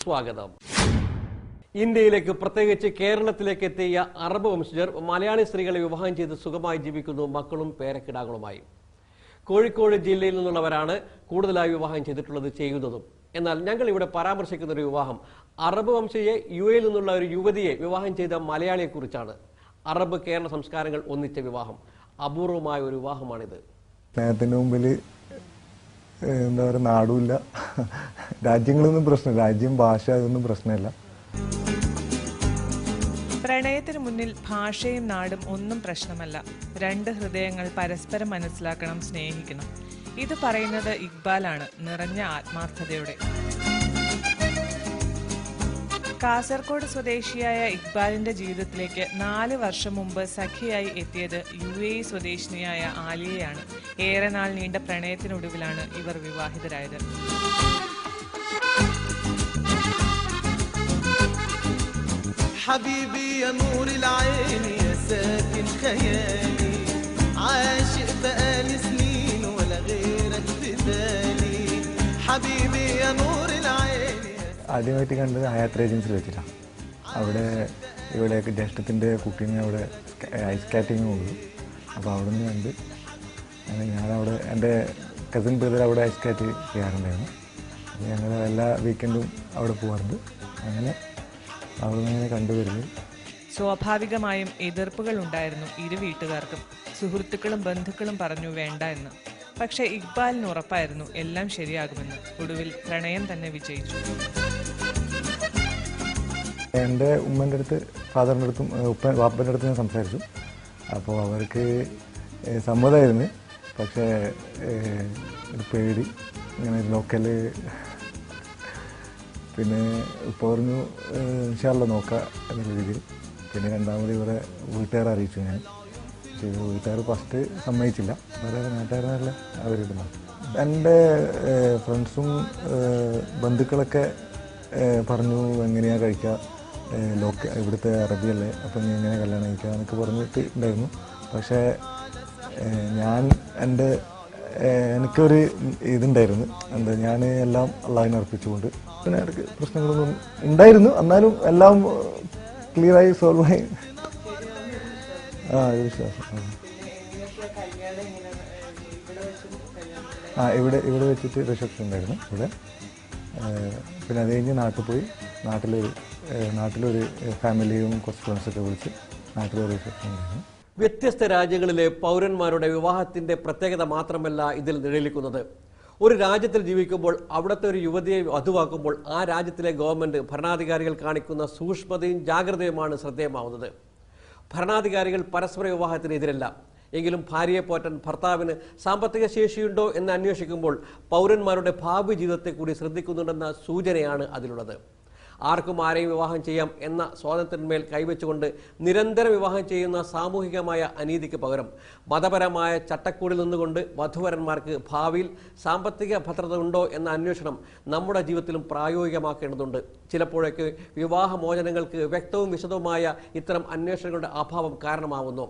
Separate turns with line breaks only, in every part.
സ്വാഗതം. ഇന്ത്യയിലേക്ക് പ്രത്യേകിച്ച് കേരളത്തിലേക്ക് എത്തിയ അറബ് വംശജർ മലയാളി സ്ത്രീകളെ വിവാഹം ചെയ്ത് സുഖമായി ജീവിക്കുന്നു, മക്കളും പേരക്കിടാങ്ങളുമായി. കോഴിക്കോട് ജില്ലയിൽ നിന്നുള്ളവരാണ് കൂടുതലായി വിവാഹം ചെയ്യുന്നതും. എന്നാൽ ഞങ്ങൾ ഇവിടെ പരാമർശിക്കുന്ന ഒരു വിവാഹം അറബ് വംശയെ യുഎയിൽ നിന്നുള്ള ഒരു യുവതിയെ വിവാഹം ചെയ്ത മലയാളിയെക്കുറിച്ചാണ്. അറബ് കേരള സംസ്കാരങ്ങൾ ഒന്നിച്ച വിവാഹം, അപൂർവമായ ഒരു വിവാഹമാണിത്.
സ്നേഹത്തിന് മുമ്പിൽ എന്താ പറയുക, നാടുമില്ല, രാജ്യങ്ങളൊന്നും പ്രശ്നമില്ല, രാജ്യം ഭാഷ അതൊന്നും പ്രശ്നമില്ല.
പ്രണയത്തിന് മുന്നിൽ ഭാഷയും നാടും ഒന്നും പ്രശ്നമല്ല. രണ്ട് ഹൃദയങ്ങൾ പരസ്പരം മനസ്സിലാക്കണം, സ്നേഹിക്കണം. ഇത് പറയുന്നത് ഇക്ബാലാണ്, നിറഞ്ഞ ആത്മാർത്ഥതയോടെ. കാസർഗോഡ് സ്വദേശിയായ ഇക്ബാലിന്റെ ജീവിതത്തിലേക്ക് 4 വർഷം മുമ്പ് സഖിയായി എത്തിയത് UAE സ്വദേശിനിയായ ആലിയയാണ്. ഏറെ നാൾ നീണ്ട പ്രണയത്തിനൊടുവിലാണ് ഇവർ വിവാഹിതരായത്.
ആദ്യമായിട്ട് കണ്ടത് ഹയാത്ത് ഏജൻസിൽ വെച്ചിട്ടാണ്. അവിടെ ഇവിടെയൊക്കെ ജ്യേഷ്ഠത്തിൻ്റെ കുട്ടീനെ അവിടെ ഐസ് സ്കാറ്റിങ് കൊണ്ടു. അപ്പോൾ അവിടെ നിന്ന് കണ്ട് ഞാനവിടെ എൻ്റെ കസിൻ ബ്രദർ അവിടെ ഐസ് സ്കാറ്റ് ചെയ്യാറുണ്ടായിരുന്നു. അപ്പോൾ ഞങ്ങൾ എല്ലാ വീക്കെൻഡും അവിടെ പോകാറുണ്ട്. അങ്ങനെ അവിടെ നിന്ന് കണ്ടുവരുന്നത്.
സ്വാഭാവികമായും എതിർപ്പുകൾ ഉണ്ടായിരുന്നു ഇരു വീട്ടുകാർക്കും. സുഹൃത്തുക്കളും ബന്ധുക്കളും പറഞ്ഞു വേണ്ട എന്ന്. പക്ഷേ ഇക്ബാലിന് ഉറപ്പായിരുന്നു എല്ലാം ശരിയാകുമെന്ന്. ഒടുവിൽ പ്രണയം തന്നെ വിജയിച്ചു.
എൻ്റെ ഉമ്മൻ്റെ അടുത്ത്, ഫാദറിൻ്റെ അടുത്തും വാപ്പൻ്റെ അടുത്ത് ഞാൻ സംസാരിച്ചു. അപ്പോൾ അവർക്ക് സമ്മതമായിരുന്നു. പക്ഷേ ഒരു പേടി, ഇങ്ങനെ ലോക്കല്, പിന്നെ ഇപ്പോൾ പറഞ്ഞു ഇൻഷാല്ലാ നോക്കാം എന്നുള്ള രീതിയിൽ. പിന്നെ രണ്ടാമത് ഇവരെ വീട്ടുകാരെ അറിയിച്ചു ഞാൻ. പക്ഷേ വീട്ടുകാർ ഫസ്റ്റ് സമ്മതിച്ചില്ല, വേറെ നാട്ടുകാരനല്ല അവരിടുന്നു. എൻ്റെ ഫ്രണ്ട്സും ബന്ധുക്കളൊക്കെ പറഞ്ഞു എങ്ങനെയാണ് കഴിക്കുക, ഇവിടുത്തെ അറബിയല്ലേ, അപ്പം നീ എങ്ങനെ കല്യാണം കഴിക്കുക എന്നൊക്കെ പറഞ്ഞിട്ട് ഉണ്ടായിരുന്നു. പക്ഷേ എനിക്കൊരു ഇതുണ്ടായിരുന്നു, എന്താ, ഞാൻ എല്ലാം അള്ളാഹിനെ അർപ്പിച്ചുകൊണ്ട്. പിന്നെ ഇടയ്ക്ക് പ്രശ്നങ്ങളൊന്നും ഉണ്ടായിരുന്നു, എന്നാലും എല്ലാം ക്ലിയറായി സോൾവായി. ഒരു വിശ്വാസം. ഇവിടെ വെച്ചിട്ട് റിസപ്ഷൻ ഉണ്ടായിരുന്നു ഇവിടെ. പിന്നെ അത് കഴിഞ്ഞ് നാട്ടിൽ പോയി. നാട്ടിലൊരു ഫാമിലിയും കുറച്ച് ഫ്രണ്ട്സൊക്കെ വിളിച്ച് നാട്ടിലൊരു റിസപ്ഷൻ ഉണ്ടായിരുന്നു.
വ്യത്യസ്ത രാജ്യങ്ങളിലെ പൗരന്മാരുടെ വിവാഹത്തിന്റെ പ്രത്യേകത മാത്രമല്ല ഇതിൽ നിഴലിക്കുന്നത്. ഒരു രാജ്യത്തിൽ ജീവിക്കുമ്പോൾ അവിടുത്തെ ഒരു യുവതിയെ വധുവാക്കുമ്പോൾ ആ രാജ്യത്തിലെ ഗവൺമെന്റ്, ഭരണാധികാരികൾ കാണിക്കുന്ന സൂക്ഷ്മതയും ജാഗ്രതയുമാണ് ശ്രദ്ധേയമാവുന്നത്. ഭരണാധികാരികൾ പരസ്പര വിവാഹത്തിനെതിരല്ല. എങ്കിലും ഭാര്യയെ പോറ്റാൻ ഭർത്താവിന് സാമ്പത്തിക ശേഷിയുണ്ടോ എന്ന് അന്വേഷിക്കുമ്പോൾ പൗരന്മാരുടെ ഭാവി ജീവിതത്തെ കൂടി ശ്രദ്ധിക്കുന്നുണ്ടെന്ന സൂചനയാണ് അതിലുള്ളത്. ആർക്കും ആരെയും വിവാഹം ചെയ്യാം എന്ന സ്വാതന്ത്ര്യത്തിന്മേൽ കൈവച്ചുകൊണ്ട് നിരന്തരം വിവാഹം ചെയ്യുന്ന സാമൂഹികമായ അനീതിക്ക് പകരം മതപരമായ ചട്ടക്കൂടിൽ നിന്നുകൊണ്ട് വധുവരന്മാർക്ക് ഭാവിയിൽ സാമ്പത്തിക ഭദ്രത ഉണ്ടോ എന്ന അന്വേഷണം നമ്മുടെ ജീവിതത്തിലും പ്രായോഗികമാക്കേണ്ടതുണ്ട്. ചിലപ്പോഴൊക്കെ വിവാഹമോചനങ്ങൾക്ക് വ്യക്തവും വിശദവുമായ ഇത്തരം അന്വേഷണങ്ങളുടെ അഭാവം കാരണമാവുന്നു.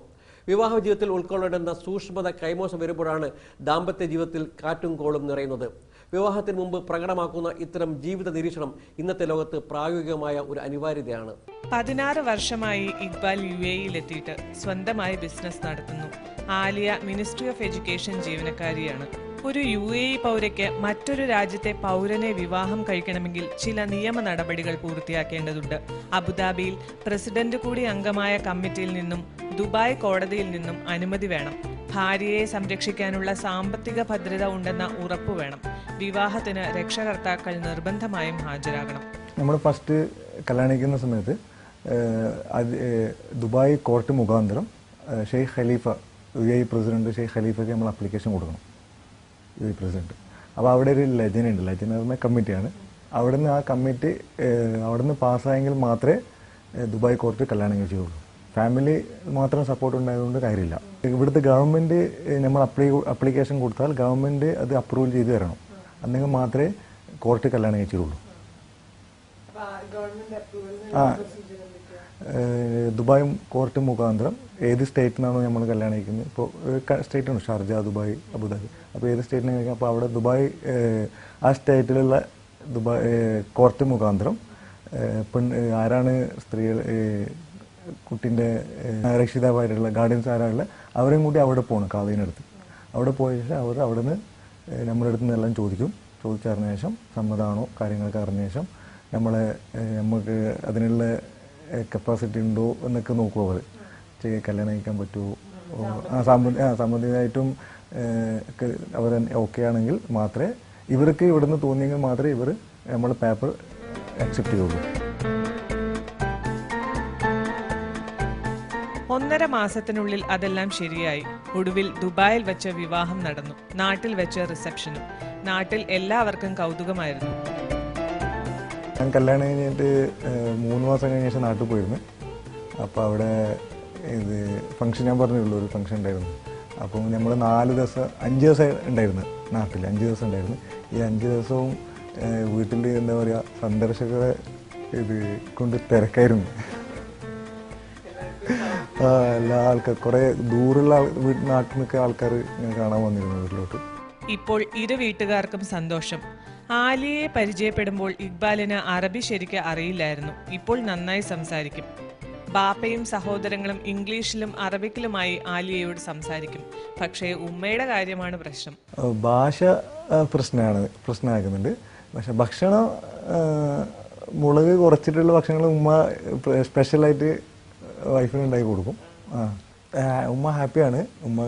വിവാഹ ജീവിതത്തിൽ ഉൾക്കൊള്ളേണ്ടുന്ന സൂക്ഷ്മത കൈമോശം വരുമ്പോഴാണ് ദാമ്പത്യ ജീവിതത്തിൽ കാറ്റും കോളും നിറയുന്നത്. വിവാഹത്തിന് മുമ്പ് പ്രകടമാക്കുന്ന ഇത്തരം ജീവിത നിരീക്ഷണം ഇന്നത്തെ ലോകത്ത് പ്രായോഗികമായ ഒരു അനിവാര്യതയാണ്.
16 വർഷമായി ഇക്ബാൽ UAEയിലെത്തിയിട്ട് സ്വന്തമായി ബിസിനസ് നടത്തുന്നു. ആലിയ മിനിസ്ട്രി ഓഫ് എഡ്യൂക്കേഷൻ ജീവനക്കാരിയാണ്. ഒരു UAE പൗരയ്ക്ക് മറ്റൊരു രാജ്യത്തെ പൗരനെ വിവാഹം കഴിക്കണമെങ്കിൽ ചില നിയമ നടപടികൾ പൂർത്തിയാക്കേണ്ടതുണ്ട്. അബുദാബിയിൽ പ്രസിഡന്റ് കൂടി അംഗമായ കമ്മിറ്റിയിൽ നിന്നും ദുബായ് കോടതിയിൽ നിന്നും അനുമതി വേണം. ഭാര്യയെ സംരക്ഷിക്കാനുള്ള സാമ്പത്തിക ഭദ്രത ഉണ്ടെന്ന ഉറപ്പ് വേണം. വിവാഹത്തിന് രക്ഷകർത്താക്കൾ നിർബന്ധമായും ഹാജരാകണം.
നമ്മൾ ഫസ്റ്റ് കല്യാണിക്കുന്ന സമയത്ത് ദുബായ് കോർട്ട് മുഖാന്തരം ഷെയ്ഖ് ഖലീഫ, UAE പ്രസിഡന്റ് ഷെയ്ഖ് ഖലീഫയ്ക്ക് നമ്മൾ അപ്ലിക്കേഷൻ കൊടുക്കണം, UAE പ്രസിഡന്റ്. അപ്പോൾ അവിടെ ഒരു ലെജനുണ്ട്, ലെജൻ പറഞ്ഞ കമ്മിറ്റിയാണ്. അവിടുന്ന് ആ കമ്മിറ്റി അവിടുന്ന് പാസ്സായെങ്കിൽ മാത്രമേ ദുബായ് കോർട്ട് കല്യാണം കഴിച്ചുള്ളൂ. ഫാമിലി മാത്രം സപ്പോർട്ട് ഉണ്ടായതുകൊണ്ട് കാര്യമില്ല. ഇവിടുത്തെ ഗവൺമെൻറ് നമ്മൾ അപ്ലിക്കേഷൻ കൊടുത്താൽ ഗവൺമെൻറ് അത് അപ്രൂവൽ ചെയ്ത് തരണം, അല്ലെങ്കിൽ മാത്രമേ കോർട്ട് കല്യാണം കഴിച്ചുള്ളൂ. ദുബായ് കോർട്ട് മുഖാന്തരം ഏത് സ്റ്റേറ്റിനാണോ നമ്മൾ കല്യാണം കഴിക്കുന്നത്, ഇപ്പോൾ സ്റ്റേറ്റ് ഉണ്ട്, ഷാർജ, ദുബായ്, അബുദാബി. അപ്പോൾ ഏത് സ്റ്റേറ്റിനെ കഴിക്കാം, അപ്പോൾ അവിടെ ദുബായ് ആ സ്റ്റേറ്റിലുള്ള ദുബായ് കോർട്ട് മുഖാന്തരം ആരാണ് സ്ത്രീകൾ കുട്ടീൻ്റെ രക്ഷിതാവായിട്ടുള്ള ഗാർഡിയൻസ് ആരാളുള്ള അവരെയും കൂടി അവിടെ പോകണം കാതീനടുത്ത്. അവിടെ പോയ ശേഷം അവർ അവിടെ നിന്ന് നമ്മുടെ അടുത്ത് നിന്നെല്ലാം ചോദിച്ചറിഞ്ഞ ശേഷം സമ്മതമാണോ കാര്യങ്ങളൊക്കെ അറിഞ്ഞ ശേഷം നമുക്ക് അതിനുള്ള കപ്പാസിറ്റി ഉണ്ടോ എന്നൊക്കെ നോക്കും. അവർ കല്യാണം കഴിക്കാൻ പറ്റുമോ, സാമ്പത്തികമായിട്ടും അവർ ഓക്കെ ആണെങ്കിൽ മാത്രമേ ഇവർക്ക് ഇവിടുന്ന് തോന്നിയെങ്കിൽ മാത്രമേ ഇവർ നമ്മളെ പേപ്പർ അക്സെപ്റ്റ് ചെയ്യുള്ളൂ.
1.5 മാസത്തിനുള്ളിൽ അതെല്ലാം ശരിയായി. ഒടുവിൽ ദുബായിൽ വെച്ച് വിവാഹം നടന്നു. നാട്ടിൽ വെച്ച് റിസപ്ഷനും. നാട്ടിൽ എല്ലാവർക്കും കൗതുകമായിരുന്നു.
ഞാൻ കല്യാണം കഴിഞ്ഞിട്ട് 3 മാസം കഴിഞ്ഞ ശേഷം നാട്ടിൽ പോയിരുന്നു. അപ്പോൾ അവിടെ ഫംഗ്ഷൻ ഞാൻ പറഞ്ഞുള്ളൂ, ഒരു ഫംഗ്ഷൻ ഉണ്ടായിരുന്നു. അപ്പം നമ്മൾ 5 ദിവസം ഉണ്ടായിരുന്നു നാട്ടിൽ, 5 ദിവസം ഉണ്ടായിരുന്നു. ഈ 5 ദിവസവും വീട്ടിൽ എന്താ പറയുക, സന്ദർശകരെ കൊണ്ട് തിരക്കായിരുന്നു. എല്ലാ ആൾക്കാർ, കുറേ ദൂരമുള്ള നാട്ടിൽ നിന്നൊക്കെ ആൾക്കാർ കാണാൻ വന്നിരുന്നു വീട്ടിലോട്ട്.
ഇപ്പോൾ ഇരു വീട്ടുകാർക്കും സന്തോഷം. ആലിയയെ പരിചയപ്പെടുമ്പോൾ ഇക്ബാലിന് അറബി ശരിക്ക് അറിയില്ലായിരുന്നു. ഇപ്പോൾ നന്നായി സംസാരിക്കും. ബാപ്പയും സഹോദരങ്ങളും ഇംഗ്ലീഷിലും അറബിക്കിലുമായി ആലിയയോട് സംസാരിക്കും. പക്ഷേ ഉമ്മയുടെ കാര്യമാണ് പ്രശ്നം.
ഭാഷ പ്രശ്നമാക്കുന്നുണ്ട്. പക്ഷെ ഭക്ഷണം, മുളക് കുറച്ചിട്ടുള്ള ഭക്ഷണങ്ങൾ ഉമ്മ സ്പെഷ്യലായിട്ട് വൈഫിന് ഉണ്ടാക്കി കൊടുക്കും. ഉമ്മ ഹാപ്പിയാണ്. ഉമ്മ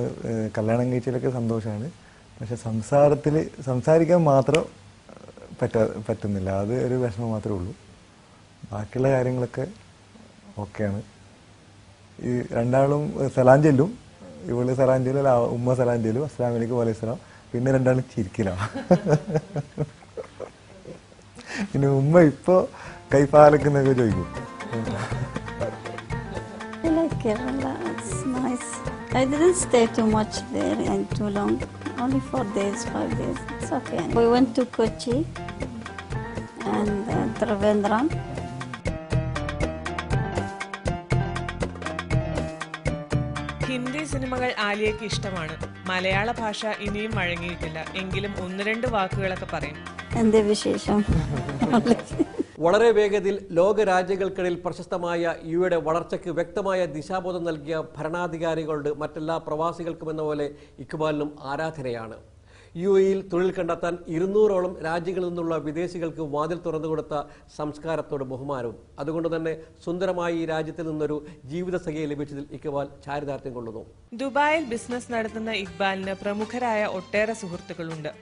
കല്യാണം കഴിച്ചതിലൊക്കെ സന്തോഷമാണ്. പക്ഷെ സംസാരിക്കാൻ മാത്രം പറ്റുന്നില്ല. അത് ഒരു വിഷമം മാത്രമേ ഉള്ളൂ. ബാക്കിയുള്ള കാര്യങ്ങളൊക്കെ ഓക്കെയാണ്. ഈ രണ്ടാളും സലാം ചെല്ലും. ഇവള് സലാം ചെല്ലും, ഉമ്മ സലാം ചെല്ലും, അസ്സലാമു അലൈക്കും വലൈഹിസ്സലാം. പിന്നെ രണ്ടാളും ചിരിക്കില്ല. പിന്നെ ഉമ്മ ഇപ്പോൾ കൈപ്പാലക്കുന്നൊക്കെ ചോദിക്കും.
It's nice. I didn't stay too much there and too long. Only 4 days, 5 days. It's okay. We went to Kochi and Trivandrum.
Hindi സിനിമകൾ ആലിയയ്ക്ക് ഇഷ്ടമാണ്. മലയാള ഭാഷ ഇനിയും വഴങ്ങിയിട്ടില്ല. എങ്കിലും 1-2 വാക്കുകളൊക്കെ പറയും.
എന്ത് വിശേഷം?
വളരെ വേഗതയിൽ ലോകരാജ്യങ്ങൾക്കിടയിൽ പ്രശസ്തമായ യുടെ വളർച്ചയ്ക്ക് വ്യക്തമായ ദിശാബോധം നൽകിയ ഭരണാധികാരികളുടെ മറ്റെല്ലാ പ്രവാസികൾക്കുമെന്ന പോലെ ഇക്ബാലിനും ആരാധനയാണ്. യുഎഇയിൽ തൊഴിൽ കണ്ടെത്താൻ 200ഓളം രാജ്യങ്ങളിൽ നിന്നുള്ള വിദേശികൾക്ക് വാതിൽ തുറന്നുകൊടുത്ത സംസ്കാരത്തോട് ബഹുമാനവും. അതുകൊണ്ട് തന്നെ സുന്ദരമായി ഈ രാജ്യത്തിൽ നിന്നൊരു ജീവിതസഖിയെ ലഭിച്ചതിൽ ഇക്ബാൽ ചാരിതാർത്ഥ്യം കൊള്ളുന്നു. ദുബായിൽ ബിസിനസ് നടത്തുന്ന ഇക്ബാലിന് പ്രമുഖരായ ഒട്ടേറെ സുഹൃത്തുക്കളുണ്ട്.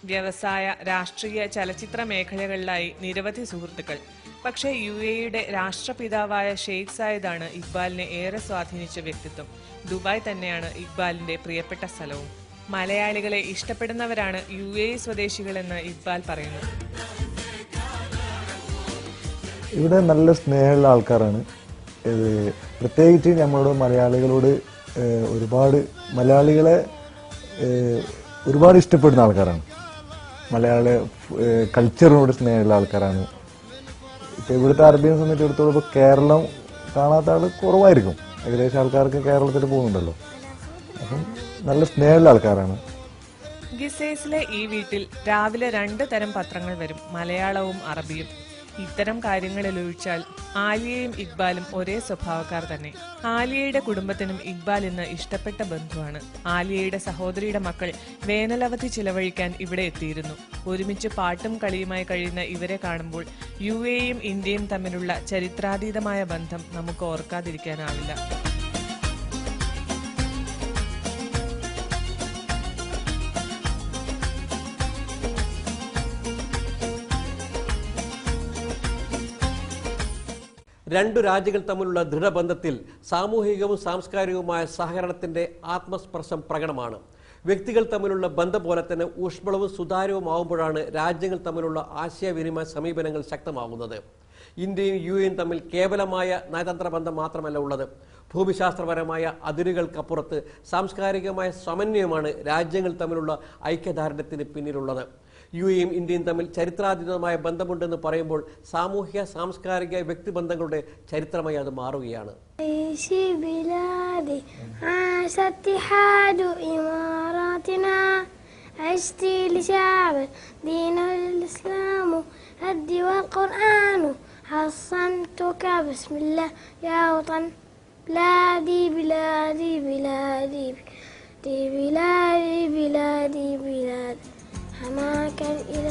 വ്യവസായ, രാഷ്ട്രീയ, ചലച്ചിത്ര മേഖലകളിലായി നിരവധി സുഹൃത്തുക്കൾ. പക്ഷേ യുഎഇയുടെ രാഷ്ട്രപിതാവായ ഷെയ്ഖ് സായിദാണ് ഇക്ബാലിനെ ഏറെ സ്വാധീനിച്ച വ്യക്തിത്വം. ദുബായ് തന്നെയാണ് ഇക്ബാലിന്റെ പ്രിയപ്പെട്ട സ്ഥലവും. മലയാളികളെ ഇഷ്ടപ്പെടുന്നവരാണ് യുഎഇ സ്വദേശികളെന്ന് ഇക്ബാൽ പറയുന്നു.
ഇവിടെ നല്ല സ്നേഹമുള്ള ആൾക്കാരാണ്. പ്രത്യേകിച്ച് നമ്മളോട് മലയാളികളോട് മലയാളികളെ ഒരുപാട് ഇഷ്ടപ്പെടുന്ന ആൾക്കാരാണ്. മലയാള കൾച്ചറിനോട് സ്നേഹമുള്ള ആൾക്കാരാണ്. ഇപ്പം ഇവിടുത്തെ അറബിയെ സംബന്ധിച്ചിടത്തോളം ഇപ്പോൾ കേരളം കാണാത്ത ആൾ കുറവായിരിക്കും. ഏകദേശം ആൾക്കാർക്ക് കേരളത്തിൽ പോകുന്നുണ്ടല്ലോ. അപ്പം നല്ല സ്നേഹമുള്ള ആൾക്കാരാണ്.
ഗിസേസിലെ ഈ വീട്ടിൽ രാവിലെ 2 തരം പത്രങ്ങൾ വരും, മലയാളവും അറബിയും. ഇത്തരം കാര്യങ്ങളിൽ ഒഴിച്ചാൽ ആലിയയും ഇക്ബാലും ഒരേ സ്വഭാവക്കാർ തന്നെ. ആലിയയുടെ കുടുംബത്തിനും ഇക്ബാൽ ഇന്ന് ഇഷ്ടപ്പെട്ട ബന്ധുവാണ്. ആലിയയുടെ സഹോദരിയുടെ മക്കൾ വേനലവധി ചിലവഴിക്കാൻ ഇവിടെ എത്തിയിരുന്നു. ഒരുമിച്ച് പാട്ടും കളിയുമായി കഴിയുന്ന ഇവരെ കാണുമ്പോൾ യുഎഇയും ഇന്ത്യയും തമ്മിലുള്ള ചരിത്രാതീതമായ ബന്ധം നമുക്ക് ഓർക്കാതിരിക്കാനാവില്ല.
രണ്ടു രാജ്യങ്ങൾ തമ്മിലുള്ള ദൃഢബന്ധത്തിൽ സാമൂഹികവും സാംസ്കാരികവുമായ സഹകരണത്തിന്റെ ആത്മസ്പർശം പ്രകടമാണ്. വ്യക്തികൾ തമ്മിലുള്ള ബന്ധം പോലെ തന്നെ ഊഷ്മളവും സുതാര്യവുമാവുമ്പോഴാണ് രാജ്യങ്ങൾ തമ്മിലുള്ള ആശയവിനിമയ സമീപനങ്ങൾ ശക്തമാകുന്നത്. ഇന്ത്യയും യുഎഇയും തമ്മിൽ കേവലമായ നയതന്ത്ര ബന്ധം മാത്രമല്ല ഉള്ളത്. ഭൂമിശാസ്ത്രപരമായ അതിരുകൾക്കപ്പുറത്ത് സാംസ്കാരികമായ സമന്വയമാണ് രാജ്യങ്ങൾ തമ്മിലുള്ള ഐക്യദാർഢ്യത്തിന് പിന്നിലുള്ളത്. യുഎഇയും ഇന്ത്യയും തമ്മിൽ ചരിത്രാതീതമായ ബന്ധമുണ്ടെന്ന് പറയുമ്പോൾ സാമൂഹ്യ സാംസ്കാരിക വ്യക്തിബന്ധങ്ങളുടെ ചരിത്രമായി അത് മാറുകയാണ്.
عشت لشعب دين الإسلام هدي والقرآن حصنتك بسم الله يا وطن بلادي بلادي بلادي بلادي بلادي بلادي حماك الإله